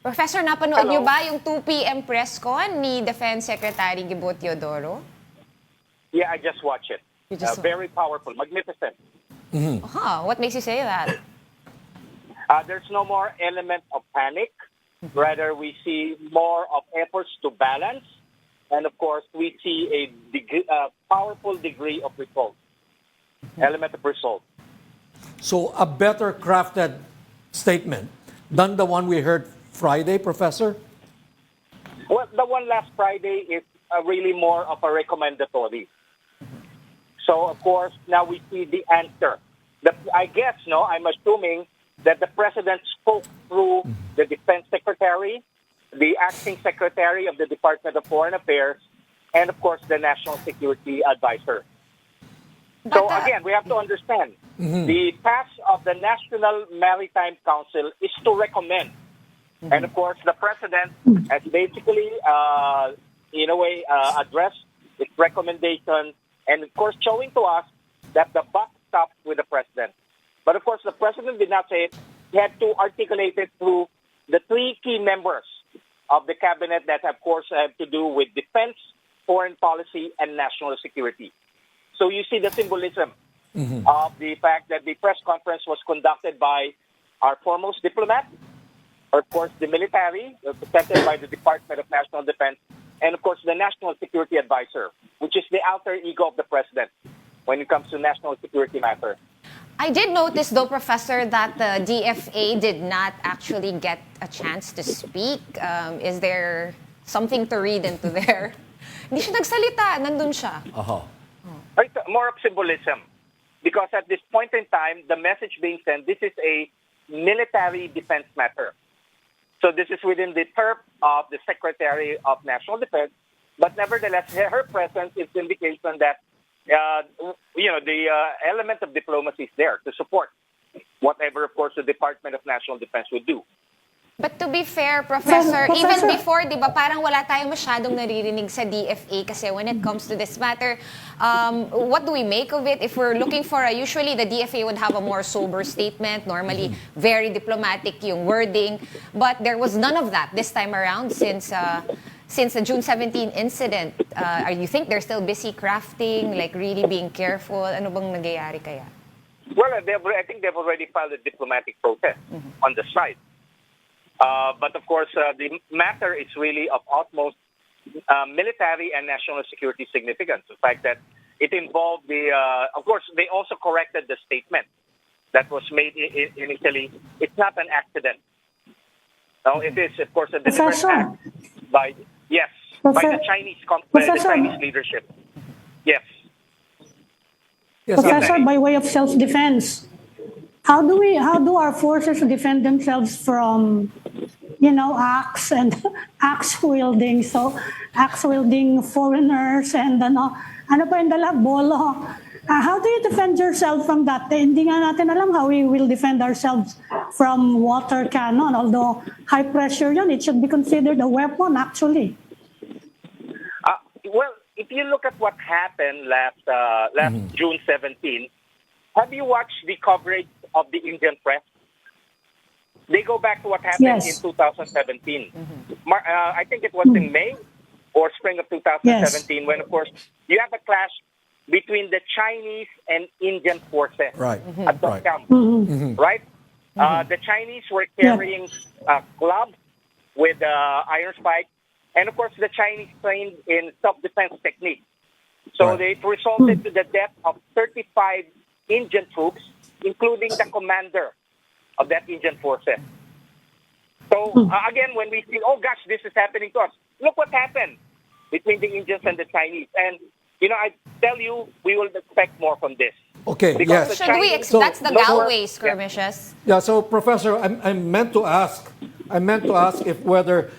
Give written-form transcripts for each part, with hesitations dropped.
Professor, napanood niyo ba yung 2 p.m. press con ni Defense Secretary Gibo Teodoro? Yeah, I just watched it. Very powerful, magnificent. What makes you say that? There's no more element of panic. Rather, we see more of efforts to balance. And of course, we see a powerful degree of result, element of result. So a better crafted statement than the one we heard Friday, Professor? Well, the one last Friday is really more of a recommendatory. So, of course, now we see the answer. I guess, I'm assuming that the President spoke through the Defense Secretary, the Acting Secretary of the Department of Foreign Affairs, and, of course, the National Security Advisor. So, again, we have to understand, the task of the National Maritime Council is to recommend. And, of course, the President has basically, in a way, addressed its recommendation and, of course, showing to us that the buck stops with the President. But, of course, the President did not say it. He had to articulate it through the 3 key members of the Cabinet that, of course, have to do with defense, foreign policy, and national security. So you see the symbolism of the fact that the press conference was conducted by our foremost diplomat, of course, the military, represented by the Department of National Defense, and, of course, the National Security Advisor, which is the alter ego of the President when it comes to national security matter. I did notice, though, Professor, that the DFA did not actually get a chance to speak. Is there something to read into there? Hindi siya nagsalita. Nandun siya. It's more of symbolism. Because at this point in time, the message being sent, this is a military defense matter. So this is within the turf of the Secretary of National Defense. But nevertheless, her presence is indication that, the element of diplomacy is there to support whatever, of course, the Department of National Defense would do. But to be fair, Professor, even before, di ba, parang wala tayong masyadong naririnig sa DFA kasi when it comes to this matter, what do we make of it? If we're looking for usually the DFA would have a more sober statement, normally very diplomatic yung wording, but there was none of that this time around since the June 17 incident. You think they're still busy crafting, like really being careful? Ano bang nagyayari kaya? Well, I think they've already filed a diplomatic protest on the side. But of course, the matter is really of utmost military and national security significance. The fact that it involved of course, they also corrected the statement that was made initially. It's not an accident. No, it is, of course, a deliberate act by the Chinese leadership. Yes. Professor, by way of self-defense, how do our forces defend themselves from, acts and axe-wielding foreigners and ano pa yung dala, bolo? How do you defend yourself from that? Hindi nga natin alam how we will defend ourselves from water cannon. Although high pressure yun, it should be considered a weapon actually. Well, if you look at what happened last June 17, have you watched the coverage of the Indian press? They go back to what happened in 2017. I think it was in May or spring of 2017 when, of course, you have a clash between the Chinese and Indian forces at the camp, right? The Chinese were carrying clubs with iron spikes, and, of course, the Chinese trained in self-defense techniques. So it resulted to the death of 35 Indian troops, including the commander of that Indian forces. So, again, when we see, oh gosh, this is happening to us, look what happened between the Indians and the Chinese. And, I tell you, we will expect more from this. Okay, because yes. That's the Galway skirmishes. Yeah, so Professor, I meant to ask if whether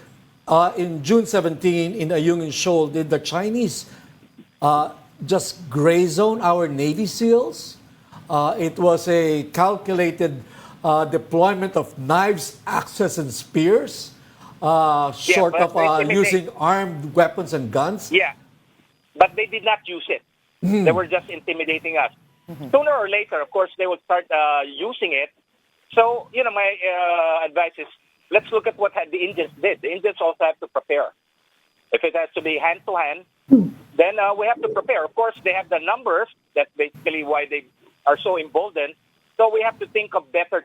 in June 17 in Ayungin Shoal, did the Chinese just gray zone our Navy SEALs? It was a calculated deployment of knives, axes, and spears, short of using armed weapons and guns. Yeah, but they did not use it. They were just intimidating us. Sooner or later, of course, they would start using it. So, my advice is let's look at what the Indians did. The Indians also have to prepare. If it has to be hand-to-hand, then we have to prepare. Of course, they have the numbers. That's basically why they are so emboldened. So we have to think of better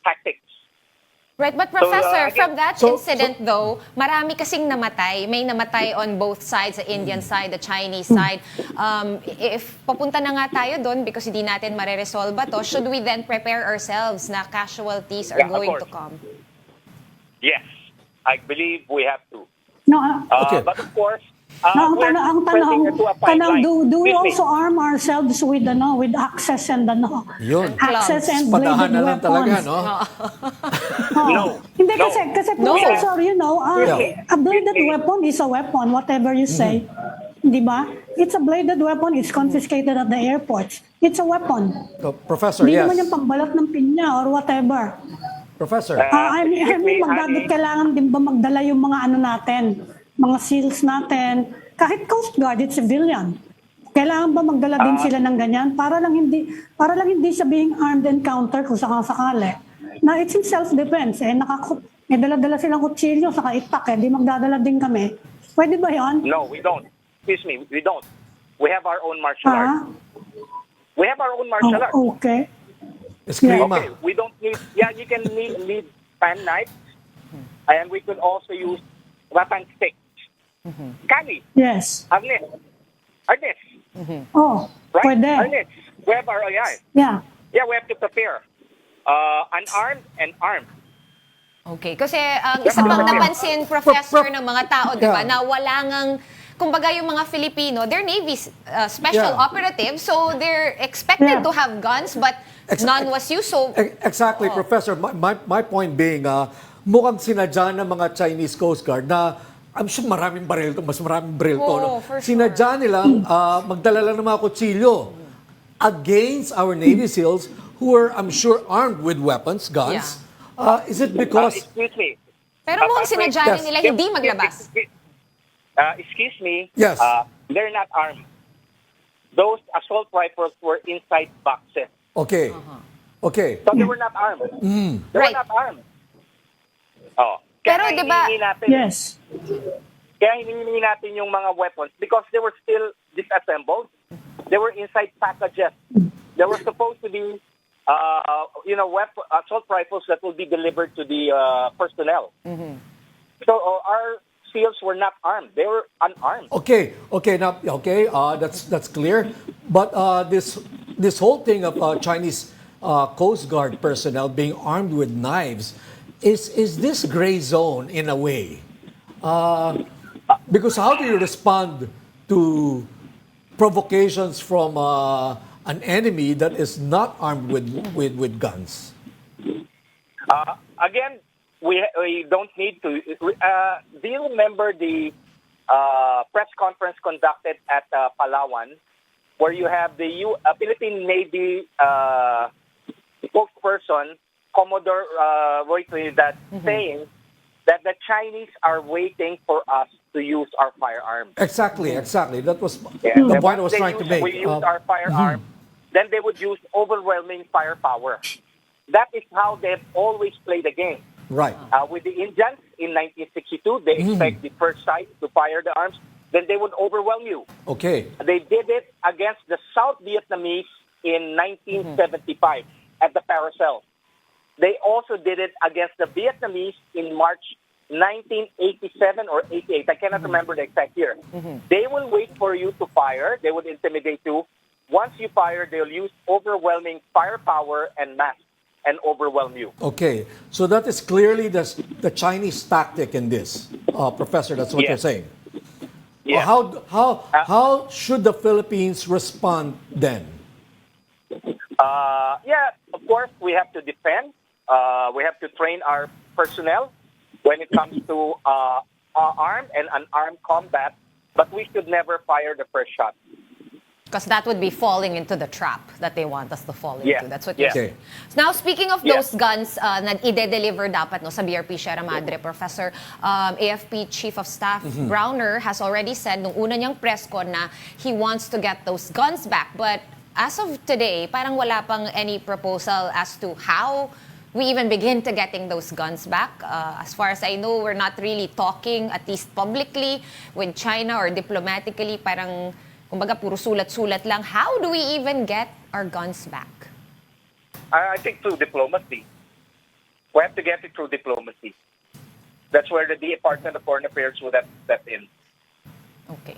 tactics. Right, but Professor, again, from that incident though, marami kasing namatay. May namatay on both sides, the Indian side, the Chinese side. If papunta na nga tayo doon because hindi natin mareresolve to, should we then prepare ourselves na casualties are Yeah, of going to course. come? Yes, I believe we have to. No, Okay. But of course, no, we're ang treading into a fine line. do we Excuse me. also arm ourselves with with access and Yun. access and Padahan bladed na lang talaga, weapons? no? Oh. No. Hindi No. kasi No. Professor, Yeah. a bladed weapon is a weapon, whatever you say. Di ba? It's a bladed weapon, it's confiscated at the airports. It's a weapon. So, Professor, Hindi yes. naman yung pangbalat ng pinya or whatever. Professor. I mean, Excuse me, kailangan din ba magdala yung mga ano natin, mga SEALs natin, kahit Coast Guard, it's civilian. Kailangan ba magdala din sila ng ganyan para lang hindi siya being armed encounter kung sakali. Na it's in self-defense. May dala-dala silang kutsilyo sa itak, di magdadala din kami. Pwede ba yun? No, we don't. Excuse me, we don't. We have our own martial arts. We have our own martial arts. Okay. Eskrima. Okay, we don't need. Yeah, you can need pan knives, and we could also use rattan sticks. Kali, Yes. arnett, Oh, right? pwede. Arnett. We have our Yeah. Yeah, we have to prepare. Unarmed and armed. Okay, kasi ang isa pang napansin, Professor, ng mga tao, di ba, na wala ngang, kumbaga yung mga Filipino, they're Navy special operatives, so they're expected to have guns, but none was used, so... Exactly, Professor. My point being, mukhang sinadya ng mga Chinese Coast Guard na I'm sure mas maraming baril to. No? for sure. Sinadya nilang magdala lang ng mga kutsilyo against our Navy SEALs who are, I'm sure, armed with weapons, guns. Is it because... Excuse me. Pero mukhang sinadya Yes. nila hindi maglabas. Excuse me. Yes. They're not armed. Those assault rifles were inside boxes. Okay. Okay. So they were not armed. They were Right. not armed. Oh. Pero Kaya diba- hinihingi natin, Yes. Kaya hinihingi natin yung mga weapons because they were still disassembled. They were inside packages. They were supposed to be, assault rifles that will be delivered to the personnel. So our SEALs were not armed. They were unarmed. Okay. That's clear. But this whole thing of Chinese Coast Guard personnel being armed with knives is this gray zone in a way? Because how do you respond to provocations from an enemy that is not armed with guns? Again, we don't need to. Do you remember the press conference conducted at Palawan, where you have the Philippine Navy spokesperson, Commodore Roy Trinidad, saying that the Chinese are waiting for us to use our firearms. Exactly. That was And the point I once was trying to make. We use our firearms, then they would use overwhelming firepower. That is how they've always played the game. Right. With the Indians in 1962, they expect the first sight to fire the arms, then they would overwhelm you. Okay. They did it against the South Vietnamese in 1975 at the Paracel. They also did it against the Vietnamese in March 1987 or 88. I cannot remember the exact year. They will wait for you to fire. They would intimidate you. Once you fire, they'll use overwhelming firepower and mass and overwhelm you. Okay. So that is clearly the Chinese tactic in this, Professor. That's what Yes. you're saying. Yeah. How should the Philippines respond then? Of course, we have to defend. We have to train our personnel when it comes to armed and unarmed combat, but we should never fire the first shot. Because that would be falling into the trap that they want us to fall into. Yeah. That's what you're Yeah. saying. Now, speaking of those guns na ide-deliver dapat no, sa BRP Sierra Madre, Professor, AFP Chief of Staff Browner has already said nung una niyang press con na he wants to get those guns back. But as of today, parang wala pang any proposal as to how we even begin to getting those guns back? As far as I know, we're not really talking, at least publicly, with China or diplomatically. Parang, kumbaga, puro sulat-sulat lang. How do we even get our guns back? I think through diplomacy. We have to get it through diplomacy. That's where the Department of Foreign Affairs would have stepped in. Okay.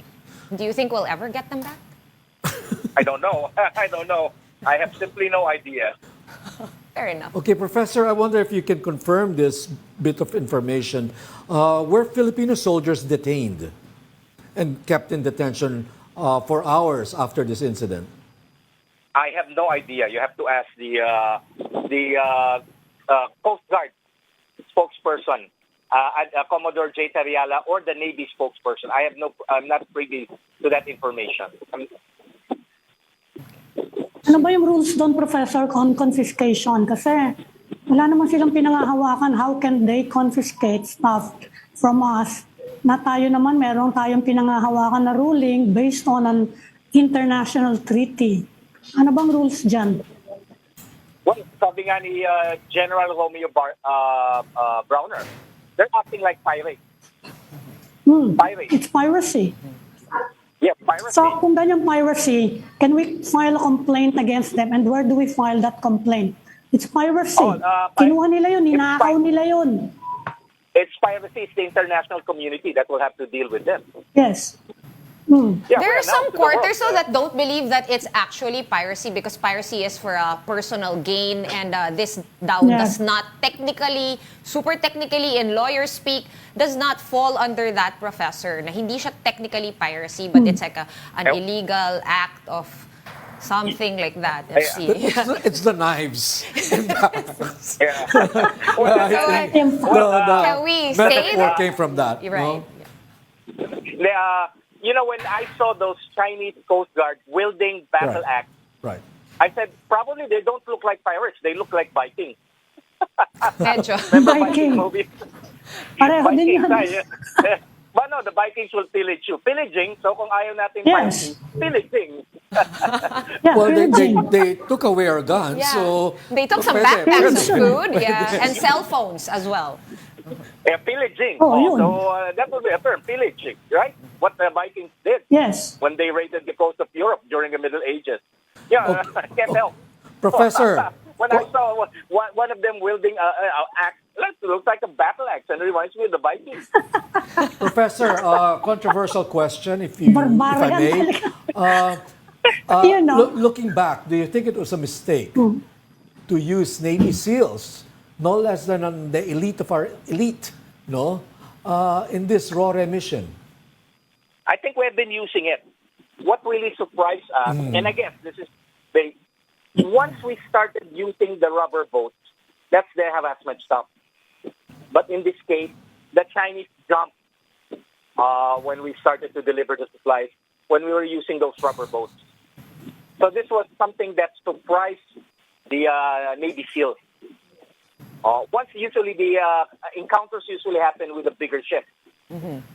Do you think we'll ever get them back? I don't know. I don't know. I have simply no idea. Fair enough. Okay, Professor, I wonder if you can confirm this bit of information. Were Filipino soldiers detained and kept in detention for hours after this incident? I have no idea. You have to ask the Coast Guard spokesperson, Commodore J. Tariala, or the Navy spokesperson. I'm not privy to that information. Ano ba yung rules doon, Professor, on confiscation? Kasi wala naman silang pinangahawakan. How can they confiscate stuff from us? Na tayo naman, meron tayong pinangahawakan na ruling based on an international treaty. Ano bang rules dyan? Well, sabi nga ni General Romeo Browner, they're acting like pirates. Pirates. It's piracy. Yeah, piracy. So kung ganyan piracy, can we file a complaint against them? And where do we file that complaint? It's piracy. Kinuha nila yun, ninakaw nila yun. It's piracy. It's the international community that will have to deal with them. Yes. Yeah, There we're are some announced to the quarters world. that don't believe that it's actually piracy because piracy is for personal gain and this does not technically, super technically in lawyer speak, does not fall under that, Professor. Na hindi siya technically piracy but it's like an illegal act of something like that. Let's see. It's the knives. Yeah. Can we say metaphor that? came from that. You're right. No? You know, when I saw those Chinese Coast Guard wielding battle Right. axe, Right. I said, probably they don't look like pirates. They look like Vikings. Medyo. Remember Viking. movie? Pareho din yan. But no, the Vikings will pillage you. Pillaging, so kung ayaw natin Yes. pillaging. Yeah, Well, pillaging. they took away our guns, Yeah. so... They took some pwede. backpacks of food, and cell phones as well. Yeah, pillaging. Oh, yun. So that would be a term, pillaging, right? What the Vikings did Yes. when they raided the coast of Europe during the Middle Ages. Yeah, I can't help. Professor, When I saw one of them wielding an axe, it looks like a battle axe, and it reminds me of the Vikings. Professor, controversial question, if I Barbarian may. You know. Looking back, do you think it was a mistake to use Navy SEALs, no less than the elite of our elite, in this RORE mission? I think we have been using it. What really surprised us, and I guess this is big, once we started using the rubber boats, that's the harassment stop. But in this case, the Chinese jumped when we started to deliver the supplies, when we were using those rubber boats. So this was something that surprised the Navy SEALs. Once usually the encounters usually happen with a bigger ship.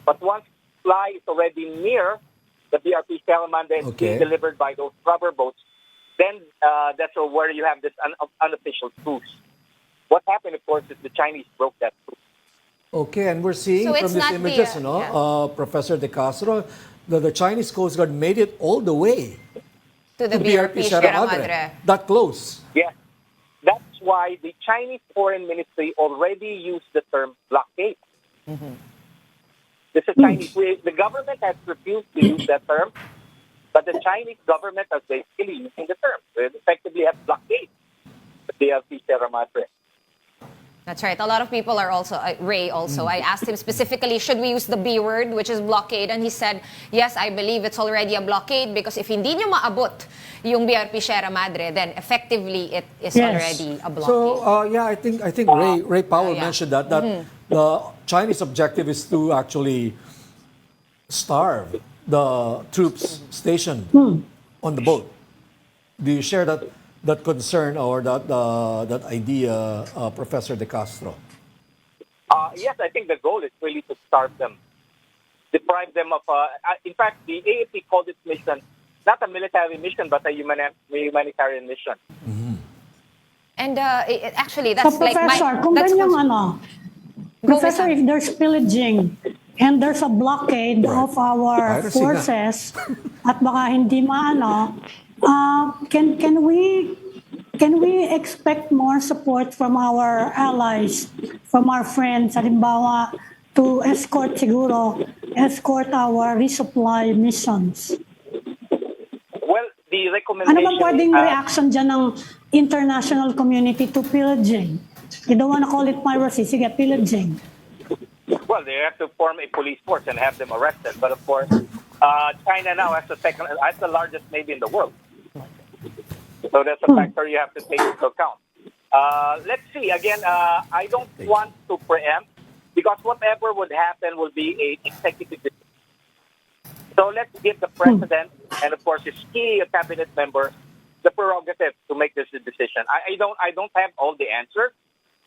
But once fly is already near the BRP Salamandra and being delivered by those rubber boats, then that's where you have this unofficial truce. What happened, of course, is the Chinese broke that truce. Okay, and we're seeing So from it's these not images, Professor De Castro, that the Chinese Coast Guard made it all the way To the to BRP Sierra Madre. That close. Yes. That's why the Chinese Foreign Ministry already used the term blockade. This is Chinese. The government has refused to use that term, but the Chinese government is basically using the term. They effectively have blockade the BRP Sierra Madre. That's right. A lot of people are also, Ray also, I asked him specifically, should we use the B word, which is blockade? And he said, yes, I believe it's already a blockade because if hindi nyo maabot yung BRP Sierra Madre, then effectively it is already a blockade. So, I think Ray Powell mentioned that the Chinese objective is to actually starve the troops stationed on the boat. Do you share that concern or that idea, Professor De Castro? Yes, I think the goal is really to starve them, deprive them of. In fact, the AFP called its mission not a military mission, but a humanitarian mission. And actually, So, that's like Professor, my... kung That's ganyang Go, Miss Professor, Sam. if there's pillaging and there's a blockade Right. of our Piracy nga. forces at baka hindi can we expect more support from our allies, from our friends, halimbawa, to escort our resupply missions? Well, the Ano recommendation... bang pwedeng reaction dyan ng international community to pillaging? You don't want to call it piracy, sige, pillaging. Well, they have to form a police force and have them arrested. But of course, China now has the largest navy in the world. So that's a factor you have to take into account. Let's see. Again, I don't want to preempt because whatever would happen will be an executive decision. So let's give the president and of course his key cabinet members the prerogative to make this decision. I don't have all the answers,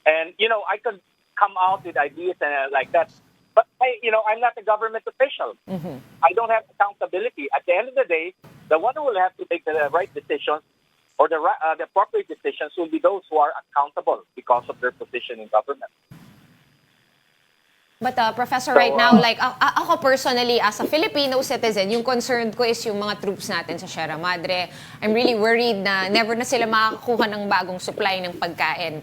and I could come out with ideas like that, but I'm not a government official. I don't have accountability. At the end of the day, the one who will have to make the right decisions or the appropriate decisions will be those who are accountable because of their position in government. But Professor, right now, like ako personally, as a Filipino citizen, yung concern ko is yung mga troops natin sa Sierra Madre. I'm really worried na never na sila makakakuha ng bagong supply ng pagkain.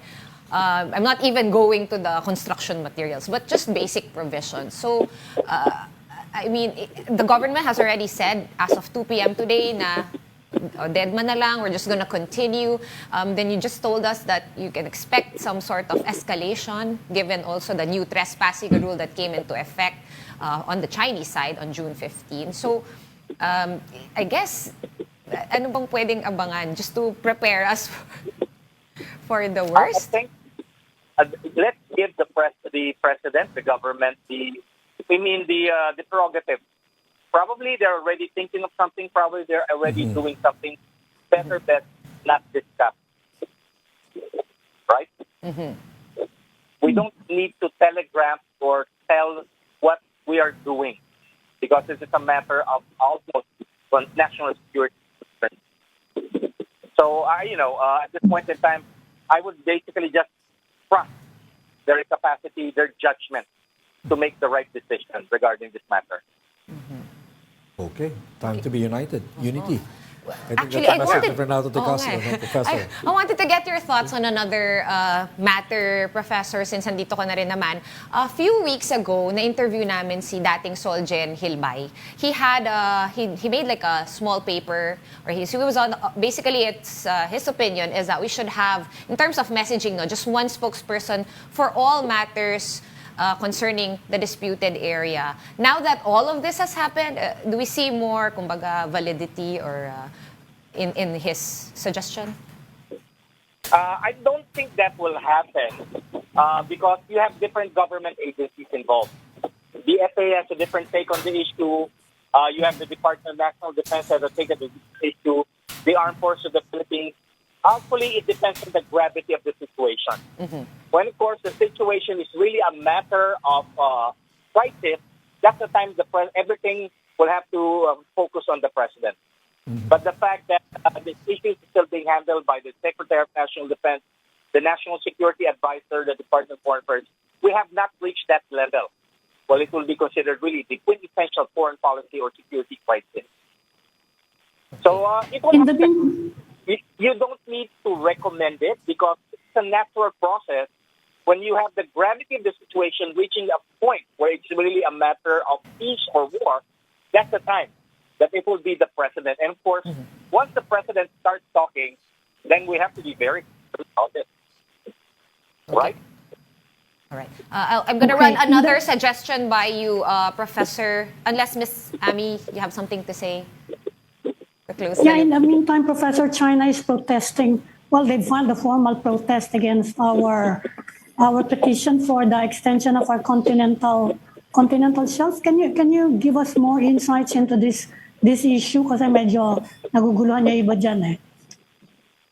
I'm not even going to the construction materials, but just basic provisions. So, I mean, the government has already said as of 2 p.m. today na dead man na lang, we're just gonna continue. Then you just told us that you can expect some sort of escalation given also the new trespassing rule that came into effect on the Chinese side on June 15. So, I guess, ano bang pwedeng abangan just to prepare us for the worst? I think let's give the president, the government, the prerogative. Probably they're already thinking of something. Probably they're already doing something. Better bet not discuss. Right? We don't need to telegraph or tell what we are doing because this is a matter of almost national security. So, at this point in time, I would basically just trust their capacity, their judgment to make the right decision regarding this matter. Okay, time to be united. Unity. I think Actually, that's the I message wanted- of Renato De Castro, Okay. Professor. I wanted to get your thoughts on another matter, Professor, since andito ka na rin naman. A few weeks ago, na-interview namin si dating Soljen Hilbay. He had, he made like a small paper, or he was on, basically it's, his opinion is that we should have, in terms of messaging, just one spokesperson for all matters concerning the disputed area. Now that all of this has happened, do we see more, kumbaga, validity or in his suggestion? I don't think that will happen because you have different government agencies involved. The FAA has a different take on the issue. You have the Department of National Defense has a take on the issue. The Armed Forces of the Philippines. Actually, it depends on the gravity of the situation. When, of course, the situation is really a matter of crisis, that's the time everything will have to focus on the president. But the fact that this issue is still being handled by the Secretary of National Defense, the National Security Advisor, the Department of Foreign Affairs, we have not reached that level. Well, it will be considered really the quintessential foreign policy or security crisis. So it will happen. You don't need to recommend it because it's a natural process. When you have the gravity of the situation reaching a point where it's really a matter of peace or war, that's the time that it will be the president. And of course, once the president starts talking, then we have to be very careful about it. Right? All right. I'm going to run another suggestion by you, Professor, unless Miss Amy, you have something to say. Yeah, in the meantime, Professor, China is protesting. Well, they filed a formal protest against our petition for the extension of our continental shelf. Can you give us more insights into this issue? Kasi medyo naguguluhan niya iba dyan eh.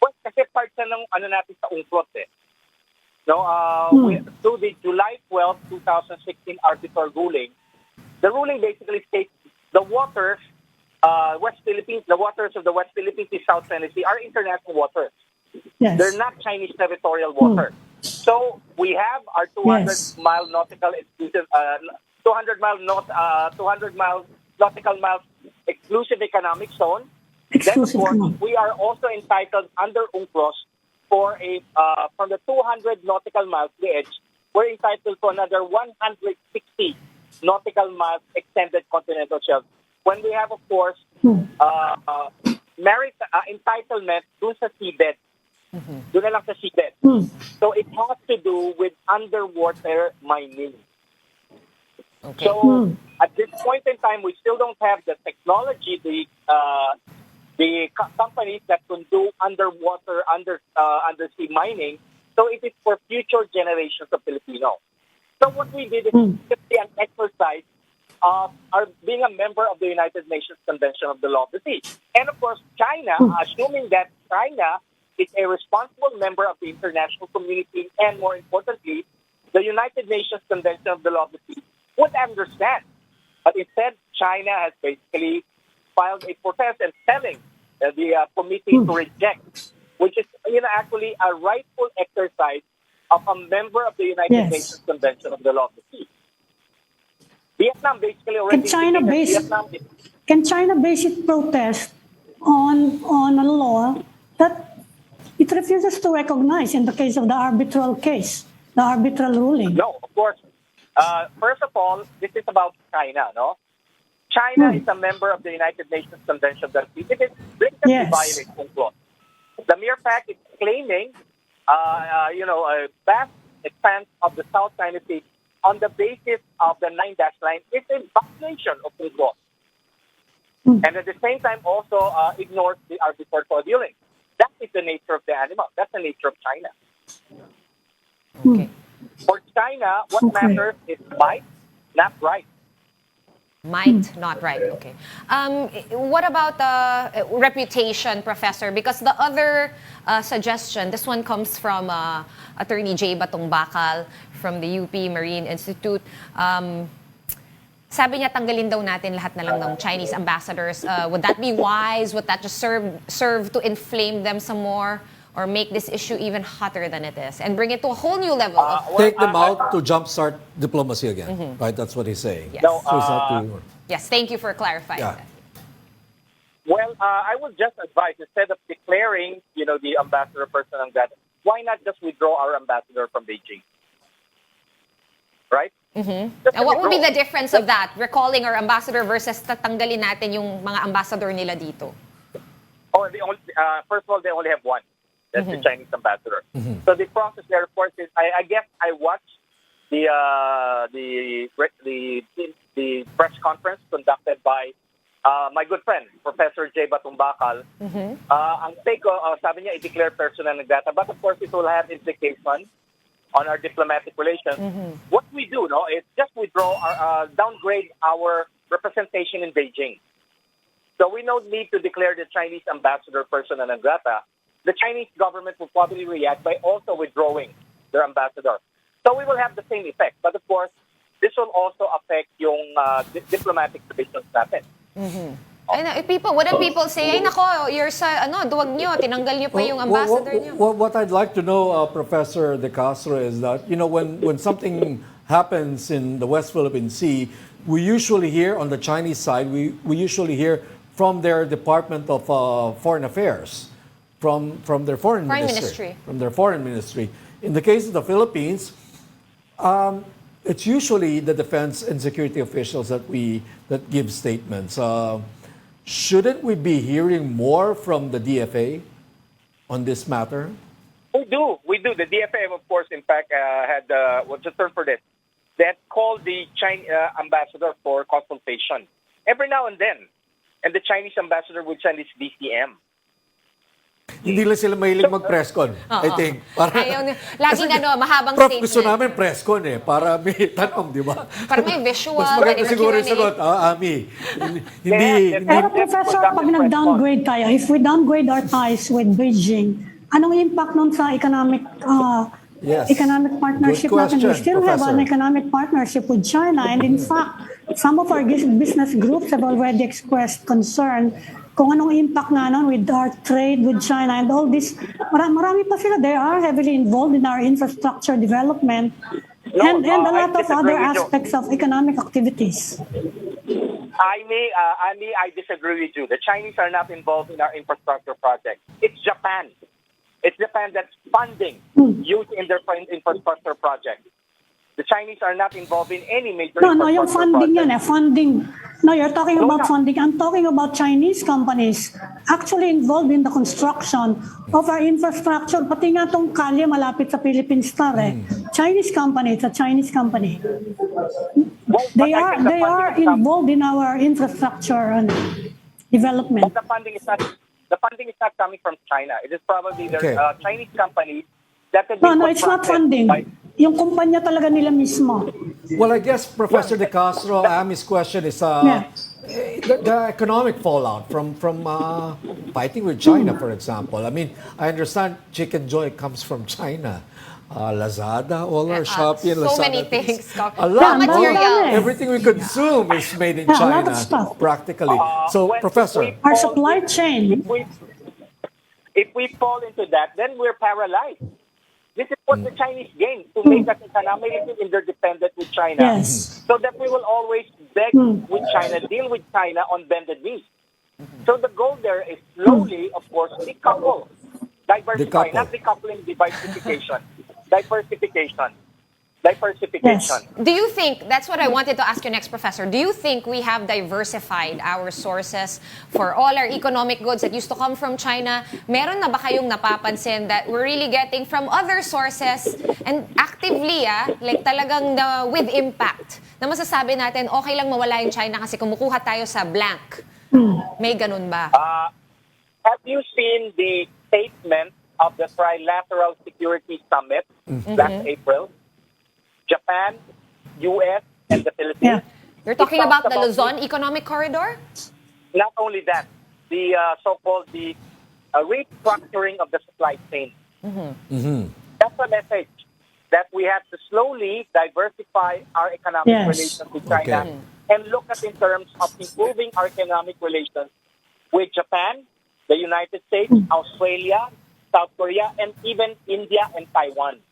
Well, kasi part na ng natin sa UNCLOS eh. No, through the July 12, 2016 article ruling, the ruling basically states the waters the waters of the West Philippine Sea, South China Sea are international waters. Yes. They're not Chinese territorial water. So we have our 200-mile nautical exclusive, 200 mile nautical miles exclusive economic zone. Then, of Exclusive course, economic. we are also entitled under UNCLOS for from the 200 nautical miles the edge, we're entitled to another 160 nautical miles extended continental shelf. When we have, of course, merit entitlement dun sa seabed. Doon na lang sa seabed. So it has to do with underwater mining. Okay. So at this point in time, we still don't have the technology, the companies that can do underwater, undersea mining. So it is for future generations of Filipinos. So what we did is simply an exercise of being a member of the United Nations Convention of the Law of the Sea. And of course, China, assuming that China is a responsible member of the international community and, more importantly, the United Nations Convention of the Law of the Sea, would understand. But instead, China has basically filed a protest and telling the committee to reject, which is actually a rightful exercise of a member of the United Nations Convention of the Law of the Sea. Vietnam basically already Can China base its protest on a law that it refuses to recognize in the case of the arbitral case, the arbitral ruling? No, of course. First of all, this is about China, no? China is a member of the United Nations Convention of the Sea. It is blatantly violates UNCLOS. The mere fact it's claiming, a vast expanse of the South China Sea on the basis of the 9-dash line is a violation of UNCLOS. And at the same time also ignores the arbitral tribunal. That is the nature of the animal. That's the nature of China. Okay. For China, what matters is might, not right. Might, not right. Okay. What about reputation, Professor? Because the other suggestion, this one comes from Attorney J. Batong Bakal from the UP Marine Institute. Sabi niya, tanggalin daw natin lahat na lang ng Chinese ambassadors. Would that be wise? Would that just serve to inflame them some more? Or make this issue even hotter than it is? And bring it to a whole new level? Take them out to jumpstart diplomacy again. Right? That's what he's saying. Yes. No, So it's not to- Yes, thank you for clarifying Yeah. that. Well, I would just advise, instead of declaring, the ambassador person on that, why not just withdraw our ambassador from Beijing? Right? And what would be the difference of that? Recalling our ambassador versus tatanggalin natin yung mga ambassador nila dito? Oh, first of all, they only have one. That's the Chinese ambassador. So the process there, of course, is I guess I watched the press conference conducted by my good friend, Professor J. Batong Bakal. Ang take ko, sabi niya, i-declare personal ng data. But of course, it will have implications on our diplomatic relations. What we do, is just withdraw, downgrade our representation in Beijing. So we don't need to declare the Chinese ambassador persona non grata. The Chinese government will probably react by also withdrawing their ambassador. So we will have the same effect. But of course, this will also affect yung diplomatic relations natin. What do people say? Ay nako, you're sa duwag nyo, tinanggal nyo pa yung ambassador nyo. What I'd like to know, Professor De Castro, is that when something happens in the West Philippine Sea, we usually hear on the Chinese side, we usually hear from their Department of Foreign Affairs, from their foreign ministry. From their foreign ministry. In the case of the Philippines, it's usually the defense and security officials that give statements. Shouldn't we be hearing more from the DFA on this matter? We do. The DFA, of course, in fact, had what's the term for this? That called the Chinese ambassador for consultation every now and then, and the Chinese ambassador would send his DCM. Hindi lang sila mahilig mag-presscon, I think. Laging mahabang Prof, statement. gusto namin presscon para may tanong, di ba? Para may visual. Mas maganda siguro yung sagot, Ami. Pero Professor, pag nag-downgrade tayo, if we downgrade our ties with Beijing, anong impact nun sa economic partnership Good natin? We question, still have an Professor. economic partnership with China, and in fact, some of our business groups have already expressed concern kung anong impact nga nun with our trade with China and all this. Marami pa sila. They are heavily involved in our infrastructure development and a lot of other aspects of economic activities. I disagree with you. The Chinese are not involved in our infrastructure project. It's Japan. It's Japan that's funding huge infrastructure projects. The Chinese are not involved in any major No, yung infrastructure funding project. yan funding. No, you're talking about funding. I'm talking about Chinese companies actually involved in the construction of our infrastructure. Pati nga tong kalye malapit sa Philippine Star Chinese company, it's a Chinese company. Well, They but I think the are funding is involved in our infrastructure and development. But the funding is not coming from China. It is probably the Chinese companies that have been No, it's not funding. Yung kumpanya talaga nila mismo. Well, I guess Professor De Castro, Ami's question is the economic fallout from fighting with China, for example. I mean, I understand Chicken Joy comes from China. Lazada, all our Shopee and Lazada. So many things. A lot. Materials. Everything we consume is made in A lot China, of stuff. practically. So, Professor. Our supply chain. If we fall into that, then we're paralyzed. This is what the Chinese gain, to make us economically interdependent with China. Yes. So that we will always beg with China, deal with China on bended knees. So the goal there is slowly, of course, decouple. Diversify, not decoupling, diversification. Diversification. Diversification. Yes. Do you think, that's what I wanted to ask you next, Professor, do you think we have diversified our sources for all our economic goods that used to come from China? Meron na ba kayong napapansin that we're really getting from other sources and actively, like talagang with impact, na masasabi natin, okay lang mawala yung China kasi kumukuha tayo sa blank? May ganun ba? Have you seen the statement of the Trilateral Security Summit last April? Japan, U.S., and the Philippines. You're talking about the Luzon Economic Corridor? Not only that, the so-called restructuring of the supply chain. That's the message, that we have to slowly diversify our economic relations with China and look at in terms of improving our economic relations with Japan, the United States, Australia, South Korea, and even India and Taiwan.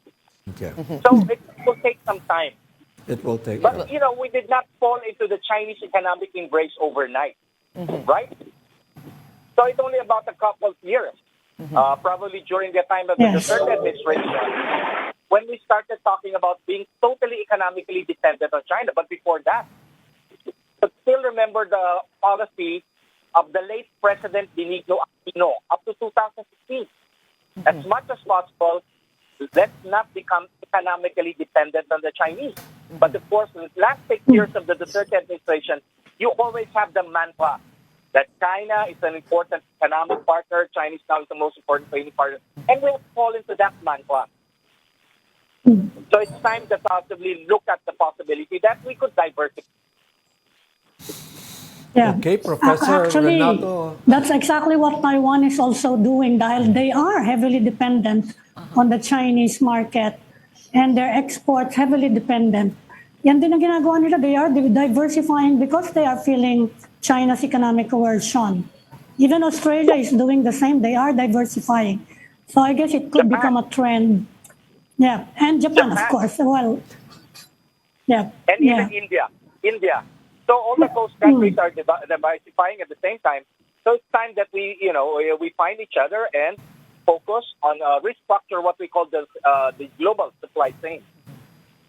Okay. So it will take some time. It will take. But, we did not fall into the Chinese economic embrace overnight, right? So it's only about a couple of years, probably during the time of the Duterte administration, when we started talking about being totally economically dependent on China. But before that, but still remember the policy of the late President Benigno Aquino up to 2016. As much as possible, let's not become economically dependent on the Chinese. But of course, in the last 6 years of the Duterte administration, you always have the mantra that China is an important economic partner, Chinese now is the most important trading partner, and we'll fall into that mantra. So it's time to possibly look at the possibility that we could diversify. Okay, Professor Actually, Renato. that's exactly what Taiwan is also doing dahil they are heavily dependent on the Chinese market and their exports heavily dependent. Yan din ang ginagawa nila. They are diversifying because they are feeling China's economic coercion. Even Australia is doing the same. They are diversifying. So I guess it could become a trend. Yeah, and Japan, of course. Well, yeah. And even India. So all the coast countries are diversifying at the same time. So it's time that we find each other and focus on restructure what we call the global supply chain.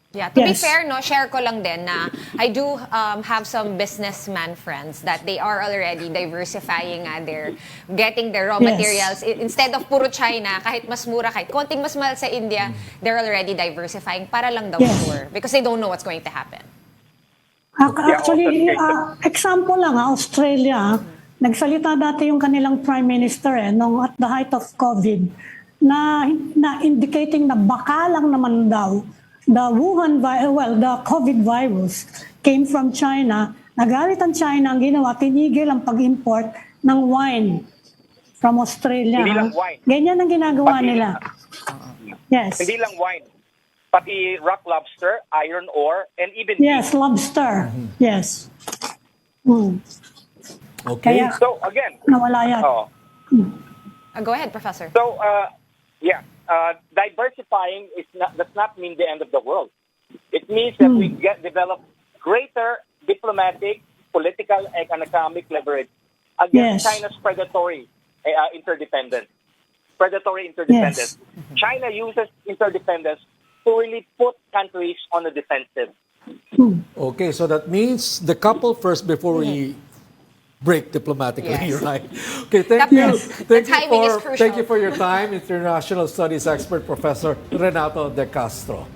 Yeah, to be fair, share ko lang din na I do have some businessman friends that they are already diversifying they're getting their raw materials. Instead of puro China, kahit mas mura, kahit konting mas mahal sa India, they're already diversifying para lang daw sure because they don't know what's going to happen. Actually, example lang, Australia, nagsalita dati yung kanilang Prime Minister nung at the height of COVID na indicating na baka lang naman daw the COVID virus came from China. Nagalit ang China, ang ginawa, tinigil ang pag-import ng wine from Australia. Hindi lang wine. Ganyan ang ginagawa nila. Yes. Hindi lang wine. Pati rock lobster, iron ore, and even lobster. Yes. Okay. Kaya So again, nawala yan. oh, Go ahead, Professor. so diversifying does not mean the end of the world. It means that we develop greater diplomatic, political, and economic leverage against Yes. China's predatory interdependence. Predatory interdependence. Yes. China uses interdependence to really put countries on the defensive. Okay, so that means the couple first before we break diplomatically, Yes. you're right. Okay, thank The- you. the timing is crucial. Thank you for your time, international studies expert Professor Renato De Castro.